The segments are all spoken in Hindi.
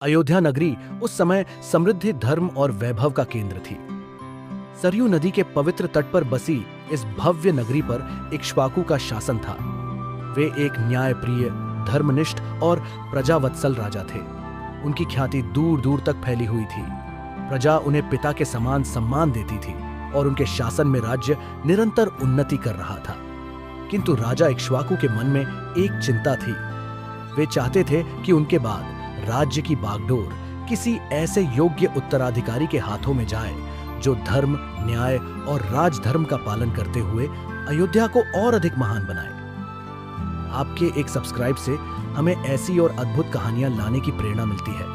अयोध्या नगरी उस समय समृद्धि, धर्म और वैभव का केंद्र थी। सरयू नदी के पवित्र तट पर बसी इस भव्य नगरी पर इक्ष्वाकु का शासन था। वे एक न्यायप्रिय, धर्मनिष्ठ और प्रजावत्सल राजा थे। उनकी ख्याति दूर दूर तक फैली हुई थी। प्रजा उन्हें पिता के समान सम्मान देती थी और उनके शासन में राज्य निरंतर उन्नति कर रहा था। किंतु राजा इक्ष्वाकु के मन में एक चिंता थी। वे चाहते थे कि उनके बाद राज्य की बागडोर किसी ऐसे योग्य उत्तराधिकारी के हाथों में जाए जो धर्म, न्याय और राजधर्म का पालन करते हुए अयोध्या को और अधिक महान बनाए। आपके एक सब्सक्राइब से हमें ऐसी और अद्भुत कहानियां लाने की प्रेरणा मिलती है,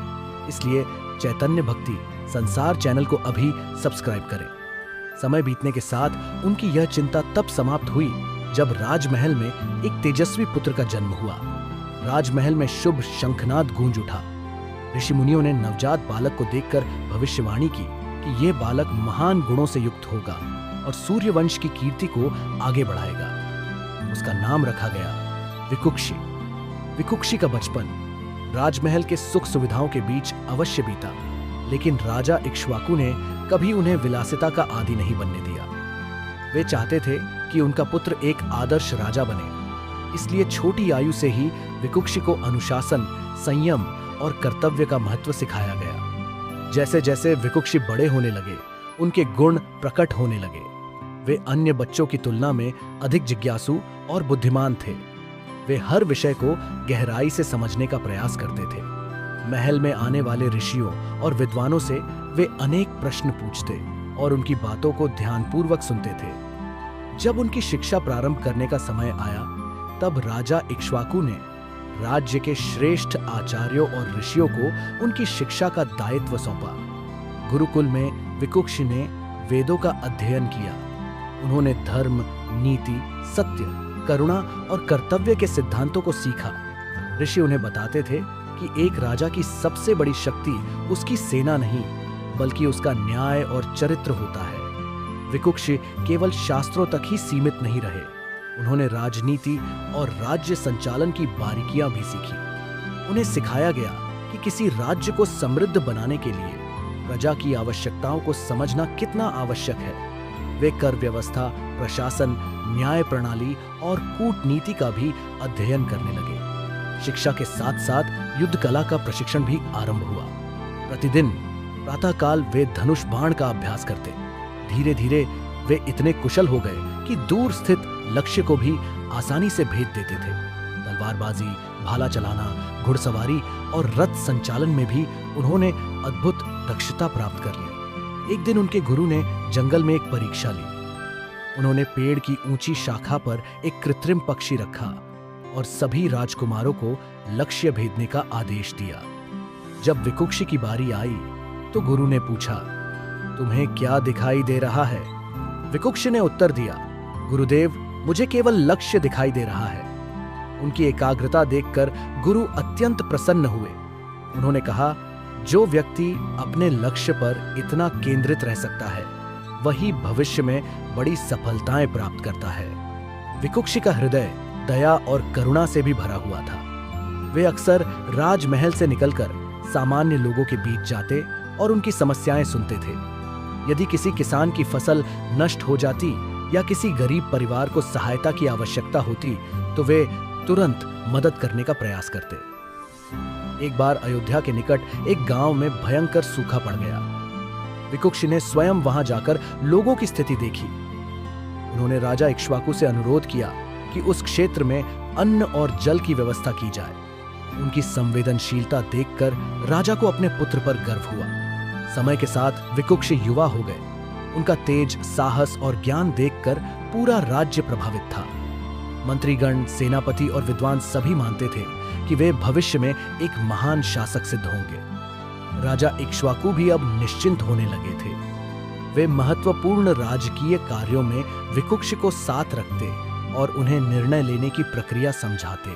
इसलिए चैतन्य भक्ति संसार चैनल को अभी सब्सक्राइब करें। समय बीतने के साथ उनकी यह चिंता तब समाप्त हुई जब राजमहल में एक तेजस्वी पुत्र का जन्म हुआ। राजमहल में शुभ शंखनाद गूंज उठा। ऋषि मुनियों ने नवजात बालक को देखकर भविष्यवाणी की कि यह बालक महान गुणों से युक्त होगा और सूर्यवंश की कीर्ति को आगे बढ़ाएगा। उसका नाम रखा गया विकुक्षी। विकुक्षी का बचपन राजमहल के सुख सुविधाओं के बीच अवश्य बीता, लेकिन राजा इक्ष्वाकु ने कभी उन्हें विलासिता का आदी नहीं बनने दिया। वे चाहते थे कि उनका पुत्र एक आदर्श राजा बने, इसलिए छोटी आयु से ही विकुक्षी को अनुशासन, संयम और कर्तव्य का महत्व सिखाया गया। जैसे जैसे विकुक्षी बड़े होने लगे, उनके गुण प्रकट होने लगे। वे अन्य बच्चों की तुलना में अधिक जिज्ञासु और बुद्धिमान थे। वे हर विषय को गहराई से समझने का प्रयास करते थे। महल में आने वाले ऋषियों और विद्वानों से वे अनेक प्रश्न पूछते और उनकी बातों को ध्यानपूर्वक सुनते थे। जब उनकी शिक्षा प्रारंभ करने का समय आया, तब राजा इक्ष्वाकु ने राज्य के श्रेष्ठ आचार्यों और ऋषियों को उनकी शिक्षा का दायित्व सौंपा। गुरुकुल में विकुक्षी ने वेदों का अध्ययन किया। उन्होंने धर्म, नीति, सत्य, करुणा और कर्तव्य के सिद्धांतों को सीखा। ऋषि उन्हें बताते थे कि एक राजा की सबसे बड़ी शक्ति उसकी सेना नहीं, बल्कि उसका न्याय और चरित्र होता है। विकुक्षी केवल शास्त्रों तक ही सीमित नहीं रहे। उन्होंने राजनीति और राज्य संचालन की बारीकियां भी सीखी। उन्हें सिखाया गया कि किसी राज्य को समृद्ध बनाने के लिए प्रजा की आवश्यकताओं को समझना कितना आवश्यक है। वे कर व्यवस्था, प्रशासन, न्याय प्रणाली और कूटनीति का भी अध्ययन करने लगे। शिक्षा के साथ साथ युद्ध कला का प्रशिक्षण भी आरंभ हुआ। प्रतिदिन प्रातःकाल वे धनुष बाण का अभ्यास करते। धीरे धीरे वे इतने कुशल हो गए कि दूर स्थित लक्ष्य को भी आसानी से भेद देते थे। तलवारबाजी, भाला चलाना, घुड़सवारी और रथ संचालन में भी उन्होंने अद्भुत दक्षता प्राप्त कर ली। एक दिन उनके गुरु ने जंगल में एक परीक्षा ली। उन्होंने पेड़ की ऊंची शाखा पर एक कृत्रिम पक्षी रखा और सभी राजकुमारों को लक्ष्य भेदने का आदेश दिया। जब विकुक्षी की बारी आई तो गुरु ने पूछा, तुम्हें क्या दिखाई दे रहा है? विकुक्षी ने उत्तर दिया, गुरुदेव, मुझे केवल लक्ष्य दिखाई दे रहा है। उनकी एकाग्रता देखकर गुरु अत्यंत प्रसन्न हुए। उन्होंने कहा, जो व्यक्ति अपने लक्ष्य पर इतना केंद्रित रह सकता है, वही भविष्य में बड़ी सफलताएं प्राप्त करता है। विकुक्षी का हृदय दया और करुणा से भी भरा हुआ था। वे अक्सर राजमहल से निकलकर सामान्य लोगों के बीच जाते और उनकी समस्याएं सुनते थे। यदि किसी किसान की फसल नष्ट हो जाती या किसी गरीब परिवार को सहायता की आवश्यकता होती, तो वे तुरंत मदद करने का प्रयास करते। एक बार अयोध्या के निकट एक गांव में भयंकर सूखा पड़ गया। विकुक्षी ने स्वयं वहां जाकर लोगों की स्थिति देखी। उन्होंने राजा इक्ष्वाकु से अनुरोध किया कि उस क्षेत्र में अन्न और जल की व्यवस्था की जाए। उनकी संवेदनशीलता देखकर राजा को अपने पुत्र पर गर्व हुआ। समय के साथ विकुक्षी युवा हो गए। उनका तेज, साहस और ज्ञान देखकर पूरा राज्य प्रभावित था। मंत्रीगण, सेनापति और विद्वान सभी मानते थे कि वे भविष्य में एक महान शासक सिद्ध होंगे। राजा इक्ष्वाकु भी अब निश्चिंत होने लगे थे। वे महत्वपूर्ण राजकीय कार्यों में विकुक्षी को साथ रखते और उन्हें निर्णय लेने की प्रक्रिया समझाते।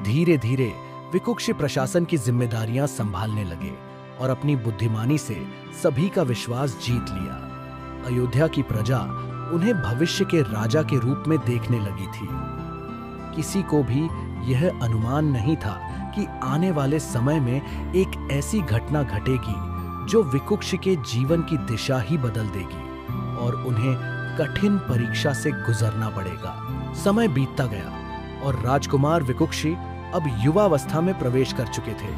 धीरे धीरे विकुक्षी प्रशासन की जिम्मेदारियां संभालने लगे और अपनी बुद्धिमानी से सभी का विश्वास जीत लिया। अयोध्या की प्रजा उन्हें भविष्य के राजा के रूप में देखने लगी थी। किसी को भी यह अनुमान नहीं था कि आने वाले समय में एक ऐसी घटना घटेगी जो विकुक्षी के जीवन की दिशा ही बदल देगी और उन्हें कठिन परीक्षा से गुजरना पड़ेगा। समय बीतता गया और राजकुमार विकुक्षी अब युवावस्था में प्रवेश कर चुके थे।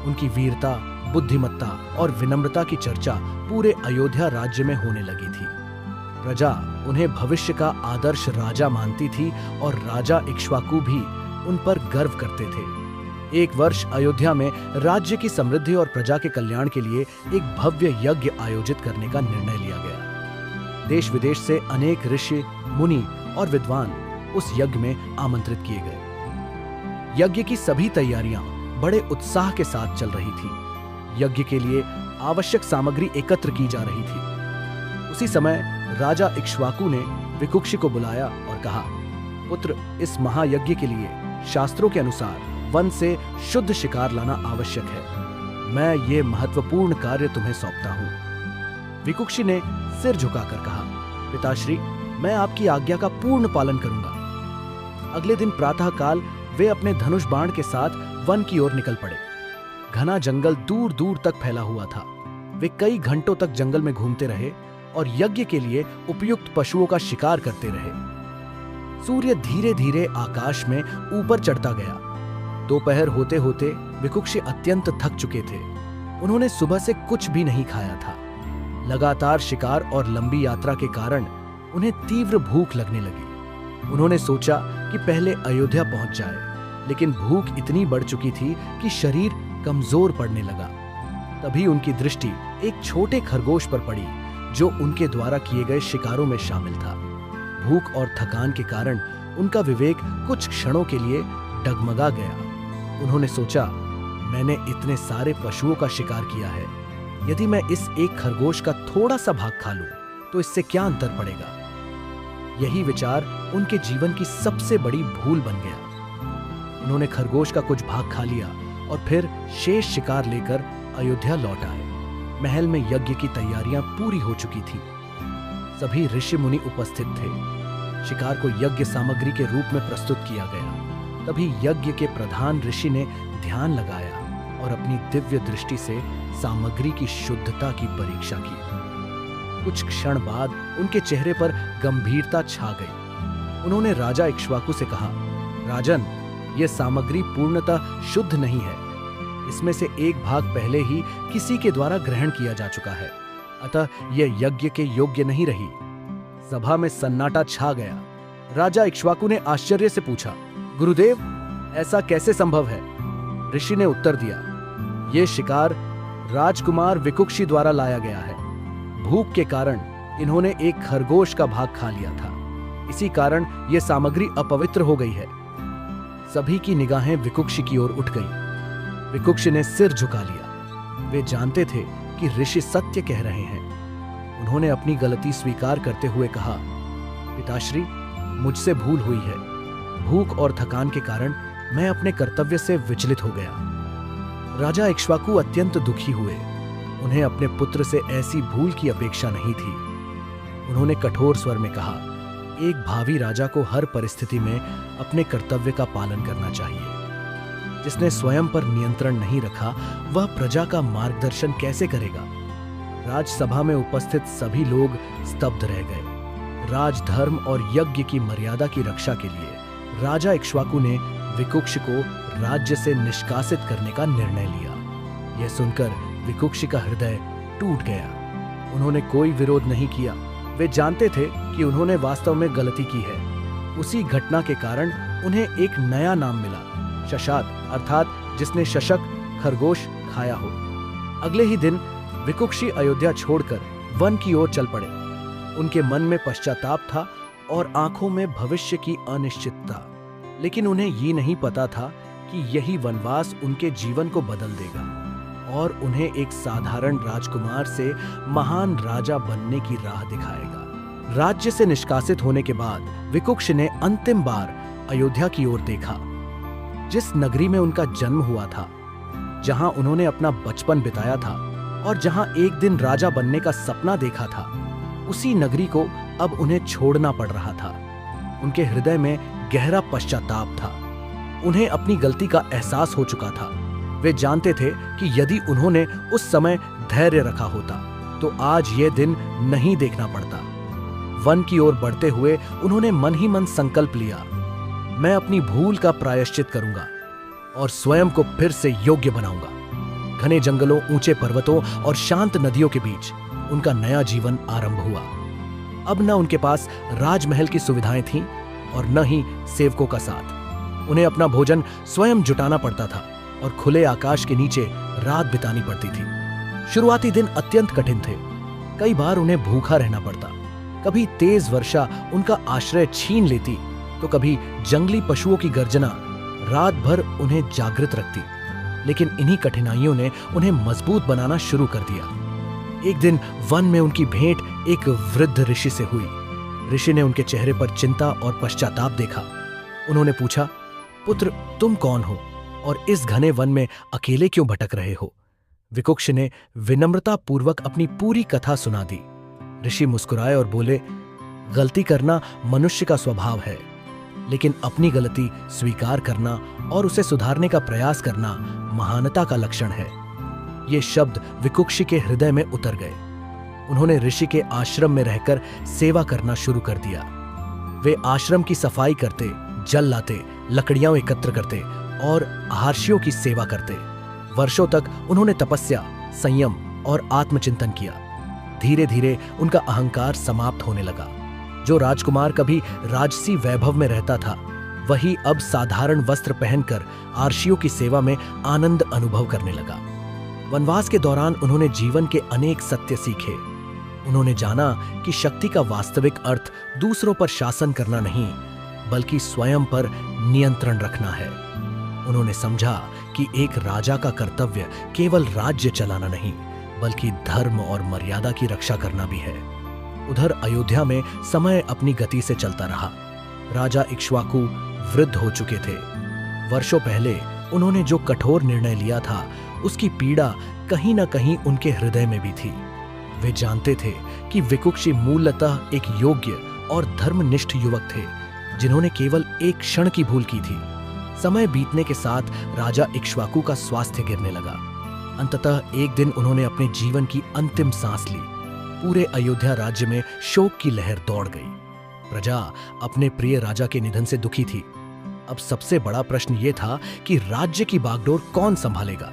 उनकी वीरता, बुद्धिमत्ता और विनम्रता की चर्चा पूरे अयोध्या राज्य में होने लगी थी। प्रजा उन्हें भविष्य का आदर्श राजा मानती थी और राजा इक्ष्वाकु भी उन पर गर्व करते थे। एक वर्ष अयोध्या में राज्य की समृद्धि और प्रजा के कल्याण के लिए एक भव्य यज्ञ आयोजित करने का निर्णय लिया गया। देश विदेश से अनेक ऋषि, मुनि और विद्वान उस यज्ञ में आमंत्रित किए गए। यज्ञ की सभी तैयारियां बड़े उत्साह के साथ चल रही थी। यज्ञ के लिए आवश्यक सामग्री एकत्र की जा रही थी। उसी समय राजा इक्ष्वाकु ने विकुक्षी को बुलाया और कहा, पुत्र, इस महायज्ञ के लिए शास्त्रों के अनुसार वन से शुद्ध शिकार लाना आवश्यक है। मैं ये महत्वपूर्ण कार्य तुम्हें सौंपता हूं। विकुक्षी ने सिर झुकाकर कहा, पिताश्री, मैं आपकी आज्ञा का पूर्ण पालन करूंगा। अगले दिन प्रातःकाल वे अपने धनुष बाण के साथ वन की ओर निकल पड़े। घना जंगल दूर दूर तक फैला हुआ था। वे कई घंटों तक जंगल में घूमते रहे और यज्ञ के लिए उपयुक्त पशुओं का शिकार करते रहे। सूर्य धीरे धीरे आकाश में ऊपर चढ़ता गया। दोपहर होते होते विकुक्षी अत्यंत थक चुके थे। उन्होंने सुबह से कुछ भी नहीं खाया था। लगातार शिकार और लंबी यात्रा के कारण उन्हें तीव्र भूख लगने लगी। उन्होंने सोचा कि पहले अयोध्या पहुंच जाए, लेकिन भूख इतनी बढ़ चुकी थी कि शरीर कमजोर पड़ने लगा। तभी उनकी दृष्टि एक छोटे खरगोश पर पड़ी जो उनके द्वारा किए गए शिकारों में शामिल था। भूख और थकान के कारण उनका विवेक कुछ क्षणों के लिए डगमगा गया। उन्होंने सोचा, मैंने इतने सारे पशुओं का शिकार किया है, यदि मैं इस एक खरगोश का थोड़ा सा भाग खा लूं तो इससे क्या अंतर पड़ेगा। यही विचार उनके जीवन की सबसे बड़ी भूल बन गया। उन्होंने खरगोश का कुछ भाग खा लिया और फिर शेष शिकार लेकर अयोध्या लौट आए। महल में यज्ञ की तैयारियां पूरी हो चुकी थी। सभी ऋषि मुनि उपस्थित थे। शिकार को यज्ञ सामग्री के रूप में प्रस्तुत किया गया। तभी यज्ञ के प्रधान ऋषि ने ध्यान लगाया और अपनी दिव्य दृष्टि से सामग्री की शुद्धता की परीक्षा की। कुछ क्षण बाद उनके चेहरे पर गंभीरता छा गई। उन्होंने राजा इक्ष्वाकु से कहा, राजन, यह सामग्री पूर्णतः शुद्ध नहीं है। इसमें से एक भाग पहले ही किसी के द्वारा ग्रहण किया जा चुका है, अतः यह यज्ञ के योग्य नहीं रही। सभा में सन्नाटा छा गया। राजा इक्ष्वाकु ने आश्चर्य से पूछा, गुरुदेव, ऐसा कैसे संभव है? ऋषि ने उत्तर दिया, यह शिकार राजकुमार विकुक्षी द्वारा लाया गया है। भूख के कारण इन्होंने एक खरगोश का भाग खा लिया था। इसी कारण यह सामग्री अपवित्र हो गई है। सभी की निगाहें विकुक्षी की ओर उठ गईं। विकुक्षी ने सिर झुका लिया। वे जानते थे कि ऋषि सत्य कह रहे हैं। उन्होंने अपनी गलती स्वीकार करते हुए कहा, पिताश्री, मुझसे भूल हुई है। भूख और थकान के कारण मैं अपने कर्तव्य से विचलित हो गया। राजा इक्ष्वाकु अत्यंत दुखी हुए। उन्हें अपने पुत्र से ऐसी भूल की अपेक्षा नहीं थी। उन्होंने कठोर स्वर में कहा, एक भावी राजा को हर परिस्थिति में अपने कर्तव्य का पालन करना चाहिए। जिसने स्वयं पर नियंत्रण नहीं रखा, वह प्रजा का मार्गदर्शन कैसे करेगा? राजसभा में उपस्थित सभी लोग स्तब्ध रह गए। राजधर्म और यज्ञ की मर्यादा की रक्षा के लिए राजा इक्ष्वाकु ने विकुक्ष को राज्य से निष्कासित करने का निर्णय लिया। यह सुनकर विकुक्ष का हृदय टूट गया। उन्होंने कोई विरोध नहीं किया। वे जानते थे कि उन्होंने वास्तव में गलती की है। उसी घटना के कारण उन्हें एक नया नाम मिला, शशात, अर्थात जिसने शशक, खरगोश खाया हो। अगले ही दिन विकुक्षी अयोध्या छोड़कर वन की ओर चल पड़े। उनके मन में पश्चाताप था और आंखों में भविष्य की अनिश्चितता। लेकिन उन्हें ये नहीं पता था कि यही वनवास उनके जीवन को बदल देगा और उन्हें एक साधारण राजकुमार से महान राजा बनने की राह दिखाएगा। राज्य से निष्कासित होने के बाद विकुक्ष ने अंतिम बार अयोध्या की ओर देखा, जिस नगरी में उनका जन्म हुआ था, जहां उन्होंने अपना बचपन बिताया था और जहां एक दिन राजा बनने का सपना देखा था। उसी नगरी को अब उन्हें छोड़ना पड़ रहा था। उनके हृदय में गहरा पश्चाताप था। उन्हें अपनी गलती का एहसास हो चुका था। वे जानते थे कि यदि उन्होंने उस समय धैर्य रखा होता तो आज ये दिन नहीं देखना पड़ता। वन की ओर बढ़ते हुए उन्होंने मन ही मन संकल्प लिया, मैं अपनी भूल का प्रायश्चित करूंगा और स्वयं को फिर से योग्य बनाऊंगा। घने जंगलों, ऊंचे पर्वतों और शांत नदियों के बीच उनका नया जीवन आरंभ हुआ। अब न उनके पास राजमहल की सुविधाएं थीं और न ही सेवकों का साथ। उन्हें अपना भोजन स्वयं जुटाना पड़ता था और खुले आकाश के नीचे रात बितानी पड़ती थी। शुरुआती दिन अत्यंत कठिन थे। कई बार उन्हें भूखा रहना पड़ता। कभी तेज वर्षा उनका आश्रय छीन लेती तो कभी जंगली पशुओं की गर्जना रात भर उन्हें जागृत रखती। लेकिन इन्हीं कठिनाइयों ने उन्हें मजबूत बनाना शुरू कर दिया। एक दिन वन में उनकी भेंट एक वृद्ध ऋषि से हुई। ऋषि ने उनके चेहरे पर चिंता और पश्चाताप देखा। उन्होंने पूछा, पुत्र, तुम कौन हो और इस घने वन में अकेले क्यों भटक रहे हो? विकुक्ष ने विनम्रता पूर्वक अपनी पूरी कथा सुना दी। ऋषि मुस्कुराए और बोले, गलती करना मनुष्य का स्वभाव है, लेकिन अपनी गलती स्वीकार करना और उसे सुधारने का प्रयास करना महानता का लक्षण है। ये शब्द विकुक्षी के हृदय में उतर गए। उन्होंने ऋषि के आश्रम में रहकर सेवा करना शुरू कर दिया। वे आश्रम की सफाई करते, जल लाते, लकड़ियां एकत्र करते और आहार्षियों की सेवा करते। वर्षों तक उन्होंने तपस्या, संयम और आत्मचिंतन किया। धीरे धीरे उनका अहंकार समाप्त होने लगा। जो राजकुमार कभी राजसी वैभव में रहता था, वही अब साधारण वस्त्र पहनकर आर्षियों की सेवा में आनंद अनुभव करने लगा। वनवास के दौरान उन्होंने जीवन के अनेक सत्य सीखे। उन्होंने जाना कि शक्ति का वास्तविक अर्थ दूसरों पर शासन करना नहीं, बल्कि स्वयं पर नियंत्रण रखना है। उन्होंने समझा कि एक राजा का कर्तव्य केवल राज्य चलाना नहीं, बल्कि धर्म और मर्यादा की रक्षा करना भी है। उधर अयोध्या में समय अपनी गति से चलता रहा। राजा इक्ष्वाकु वृद्ध हो चुके थे। वर्षों पहले उन्होंने जो कठोर निर्णय लिया था, उसकी पीड़ा कहीं न कहीं उनके हृदय में भी थी। वे जानते थे कि विकुक्षी मूलतः एक योग्य और धर्मनिष्ठ युवक थे, जिन्होंने केवल एक क्षण की भूल की थी। समय बीतने के साथ राजा इक्ष्वाकु का स्वास्थ्य गिरने लगा। अंततः एक दिन उन्होंने अपने जीवन की अंतिम सांस ली। पूरे अयोध्या राज्य में शोक की लहर दौड़ गई। प्रजा अपने प्रिय राजा के निधन से दुखी थी। अब सबसे बड़ा प्रश्न यह था कि राज्य की बागडोर कौन संभालेगा।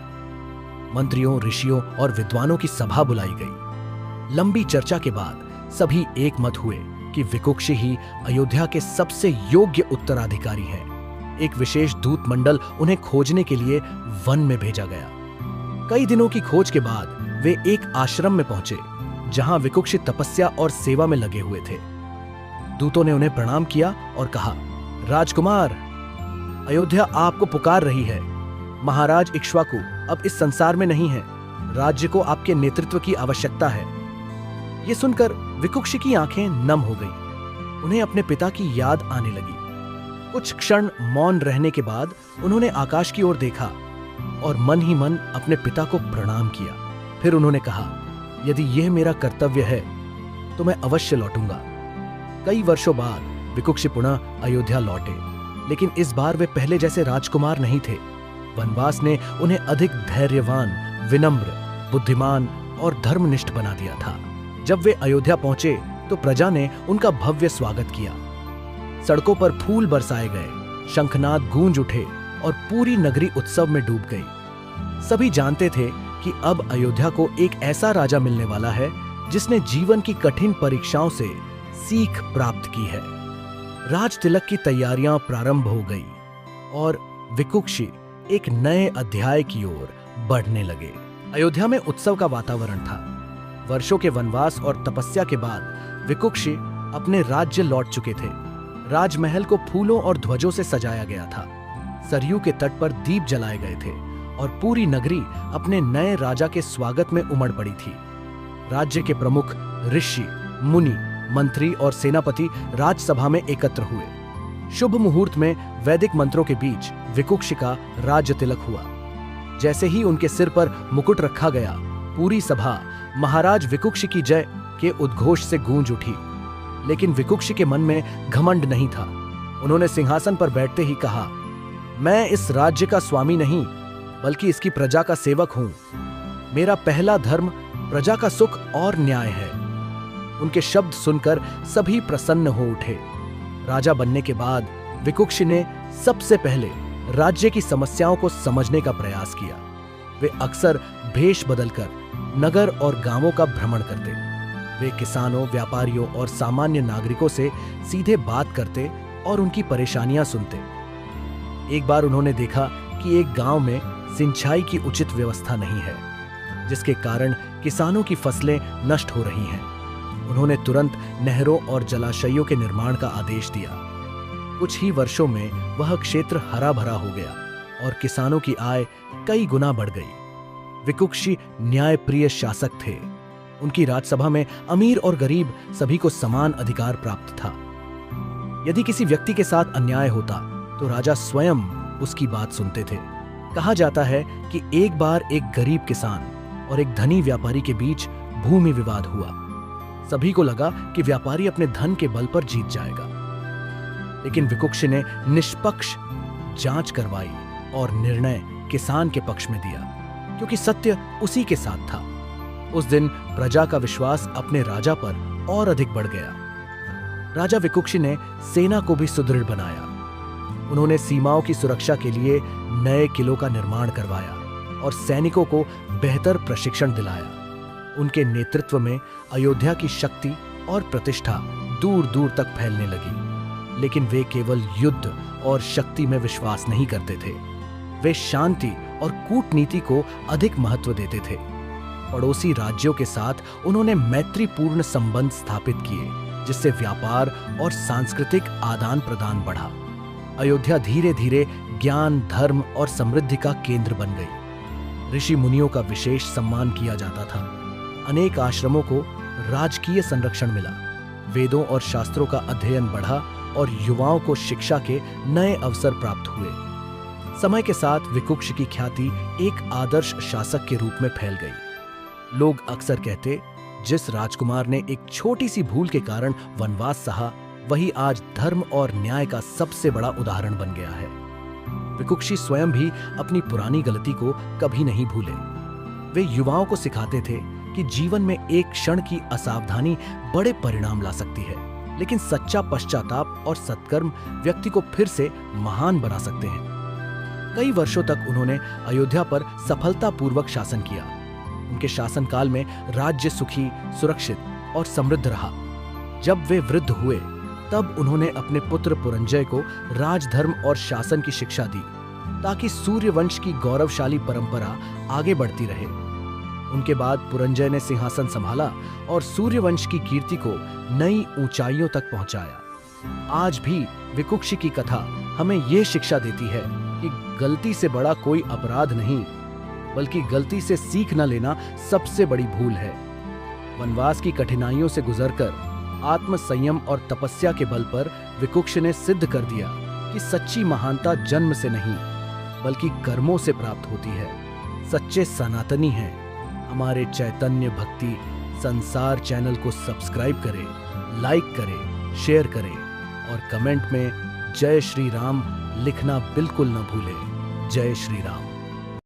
मंत्रियों, ऋषियों और विद्वानों की सभा बुलाई गई। लंबी चर्चा के बाद सभी एक मत हुए कि विकुक्षी ही अयोध्या के सबसे योग्य उत्तराधिकारी हैं। एक विशेष दूत मंडल उन्हें खोजने के लिए वन में भेजा गया। कई दिनों की खोज के बाद वे एक आश्रम में पहुंचे, जहां विकुक्षी तपस्या और सेवा में लगे हुए थे। दूतों ने उन्हें प्रणाम किया और कहा, राजकुमार, अयोध्या आपको पुकार रही है। महाराज इक्ष्वाकु अब इस संसार में नहीं है। राज्य को आपके नेतृत्व की आवश्यकता है। ये सुनकर विकुक्षी की आंखें नम हो गईं। उन्हें अपने पिता की याद आने लगी। कुछ क्षण मौन रहने के बाद उन्होंने आकाश की ओर देखा और मन ही मन अपने पिता को प्रणाम किया। फिर उन्होंने कहा, यदि यह मेरा कर्तव्य है तो मैं अवश्य लौटूंगा। कई वर्षों बाद विकुक्षी पुनः अयोध्या लौटे, लेकिन इस बार वे पहले जैसे राजकुमार नहीं थे। वनवास ने उन्हें अधिक धैर्यवान, विनम्र, बुद्धिमान और धर्मनिष्ठ बना दिया था। जब वे अयोध्या पहुंचे तो प्रजा ने उनका भव्य स्वागत किया। सड़कों पर फूल बरसाए गए, शंखनाद गूंज उठे और पूरी नगरी उत्सव में डूब गई। सभी जानते थे कि अब अयोध्या को एक ऐसा राजा मिलने वाला है जिसने जीवन की कठिन परीक्षाओं से सीख प्राप्त की है। राज तिलक की तैयारियां प्रारंभ हो गई और विकुक्षी एक नए अध्याय की ओर बढ़ने लगे। अयोध्या में उत्सव का वातावरण था। वर्षों के वनवास और तपस्या के बाद विकुक्षी अपने राज्य लौट चुके थे। राजमहल को फूलों और ध्वजों से सजाया गया था। सरयू के तट पर दीप जलाए गए थे और पूरी नगरी अपने नए राजा के स्वागत में उमड़ पड़ी थी। राज्य के प्रमुख, ऋषि, मुनि, मंत्री और सेनापति राजसभा में एकत्र हुए। शुभ मुहूर्त में वैदिक मंत्रों के बीच विकुक्षी का राज्य तिलक हुआ। जैसे ही उनके सिर पर मुकुट रखा गया, पूरी सभा महाराज विकुक्षी की जय के उद्घोष से गूंज उठी। लेकिन विकुक्षी के मन में घमंड नहीं था। उन्होंने सिंहासन पर बैठते ही कहा, मैं इस राज्य का स्वामी नहीं, बल्कि इसकी प्रजा का सेवक हूं। मेरा पहला धर्म प्रजा का सुख और न्याय है। उनके शब्द सुनकर सभी प्रसन्न हो उठे। राजा बनने के बाद विकुक्षी ने सबसे पहले राज्य की समस्याओं को समझने का प्रयास किया। वे अक्सर भेष बदलकर नगर और गांवों का भ्रमण करते। वे किसानों, व्यापारियों और सामान्य नागरिकों से सीधे बात करते और उनकी परेशानियां सुनते। एक बार उन्होंने देखा कि एक गांव में सिंचाई की उचित व्यवस्था नहीं है, जिसके कारण किसानों की फसलें नष्ट हो रही हैं। उन्होंने तुरंत नहरों और जलाशयों के निर्माण का आदेश दिया। कुछ ही वर्षों में वह क्षेत्र हरा भरा हो गया और किसानों की आय कई गुना बढ़ गई। विकुक्षी न्यायप्रिय शासक थे। उनकी राजसभा में अमीर और गरीब सभी को समान अधिकार प्राप्त था। यदि किसी व्यक्ति के साथ अन्याय होता तो राजा स्वयं उसकी बात सुनते थे। कहा जाता है कि एक बार एक गरीब किसान और एक धनी व्यापारी के बीच भूमि विवाद हुआ। सभी को लगा कि व्यापारी अपने धन के बल पर जीत जाएगा, लेकिन विकुक्षी ने निष्पक्ष जांच करवाई और निर्णय किसान के पक्ष में दिया, क्योंकि सत्य उसी के साथ था। उस दिन प्रजा का विश्वास अपने राजा पर और अधिक बढ़ गया। राजा विकुक्षी ने सेना को भी सुदृढ़ बनाया। उन्होंने सीमाओं की सुरक्षा के लिए नए किलों का निर्माण करवाया और सैनिकों को बेहतर प्रशिक्षण दिलाया। उनके नेतृत्व में अयोध्या की शक्ति और प्रतिष्ठा दूर दूर तक फैलने लगी। लेकिन वे केवल युद्ध और शक्ति में विश्वास नहीं करते थे। वे शांति और कूटनीति को अधिक महत्व देते थे। पड़ोसी राज्यों के साथ उन्होंने मैत्रीपूर्ण संबंध स्थापित किए, जिससे व्यापार और सांस्कृतिक आदान प्रदान बढ़ा। अयोध्या धीरे धीरे ज्ञान, धर्म और समृद्धि का केंद्र बन गई। ऋषि मुनियों का विशेष सम्मान किया जाता था। अनेक आश्रमों को राजकीय संरक्षण मिला। वेदों और शास्त्रों का अध्ययन बढ़ा और युवाओं को शिक्षा के नए अवसर प्राप्त हुए। समय के साथ विकुक्ष की ख्याति एक आदर्श शासक के रूप में फैल गई। लोग अक्सर कहते, जिस राजकुमार ने एक छोटी सी भूल के कारण वनवास सहा, वही आज धर्म और न्याय का सबसे बड़ा उदाहरण बन गया है। विकुक्षी स्वयं भी अपनी पुरानी गलती को कभी नहीं भूले। वे युवाओं को सिखाते थे कि जीवन में एक क्षण की असावधानी बड़े परिणाम ला सकती है, लेकिन सच्चा पश्चाताप और सत्कर्म व्यक्ति को फिर से महान बना सकते हैं। कई वर्षों तक उन्होंने अयोध्या पर सफलतापूर्वक शासन किया। उनके शासनकाल में राज्य सुखी, सुरक्षित और समृद्ध रहा। जब वे वृद्ध हुए, तब उन्होंने अपने पुत्र पुरंजय को राजधर्म और शासन की शिक्षा दी, ताकि सूर्यवंश की गौरवशाली परंपरा आगे बढ़ती रहे। उनके बाद पुरंजय ने सिंहासन संभाला और सूर्यवंश की कीर्ति को नई ऊंचाइयों तक पहुंचाया। आज भी विकुक्षी की कथा हमें यह शिक्षा देती है कि गलती से बड़ा कोई अपराध नहीं, बल्कि गलती से सीख न लेना सबसे बड़ी भूल है। वनवास की कठिनाइयों से गुजरकर आत्म संयम और तपस्या के बल पर विकुक्ष ने सिद्ध कर दिया कि सच्ची महानता जन्म से नहीं, बल्कि कर्मों से प्राप्त होती है। सच्चे सनातनी हैं। हमारे चैतन्य भक्ति संसार चैनल को सब्सक्राइब करें, लाइक करें, शेयर करें और कमेंट में जय श्री राम लिखना बिल्कुल न भूलें। जय श्री राम।